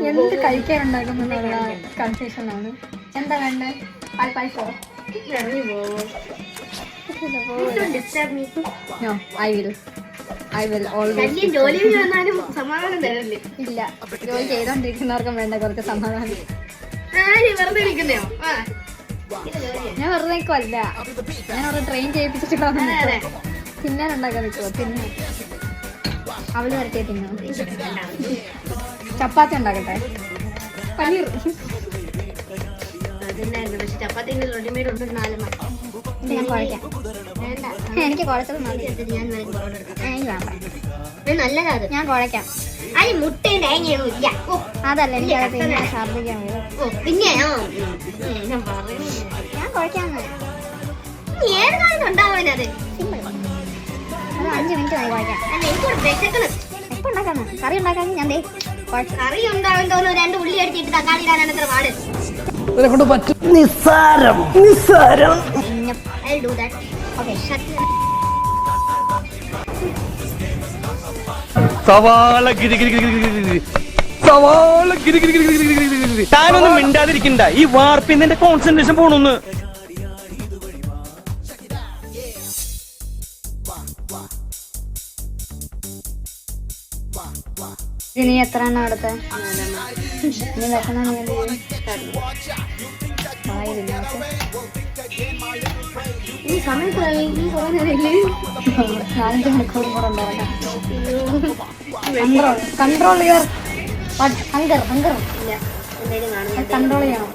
എന്ത് കഴിക്കാനുണ്ടാക്കുന്നുള്ള കൺഫ്യൂഷനാണ്. എന്താ വേണ്ടേ? പാൽപ്പായസോ? No, I will always. ഇല്ല, ജോലി ചെയ്തോണ്ടിരിക്കുന്നവർക്കും വേണ്ട കുറച്ച് സമാധാനം. ഞാൻ വെറുതെ നിൽക്കുമല്ല, ഞാൻ അവിടെ ട്രെയിൻ ചെയ്യിപ്പിച്ചിട്ട് തിന്നാനുണ്ടാക്കാൻ നിൽക്കുമോ? തിന്നാൻ അവള് വരട്ടെ. തിന്നോ? ചപ്പാത്തി ഉണ്ടാക്കട്ടെ? പനീർ ഞാൻ കുഴക്കാം. എനിക്ക് കുഴച്ചത് നല്ലതാ. ഞാൻ കുഴക്കാം. അതല്ല, എനിക്ക് ഛർദിക്കാൻ പിന്നെ ഞാൻ കുഴക്കാന്ന്. 5 മിനിറ്റ് മതി കുഴക്കാം. എപ്പോ ഉണ്ടാക്കാന്ന്? കറി ഉണ്ടാക്കാൻ ഞാൻ കറി ഉണ്ടാവാൻ തോന്നുന്നു. 2 ഉള്ളി അടിച്ചിട്ട് തക്കാളി ഇടാനാണ് എത്ര പാട്. നിസ്സാരം. താനൊന്നും മിണ്ടാതിരിക്കണ്ട. ഈ വാർപ്പിന്റെ കോൺസെൻട്രേഷൻ പോണൊന്ന്. നീ എത്ര എണ്ണം അവിടുത്തെ? നീ വെക്കണ 4 മണിക്കൂർ കൂടെ ഉണ്ടാകാം. Control your hunger. കൺട്രോൾ ചെയ്യണം.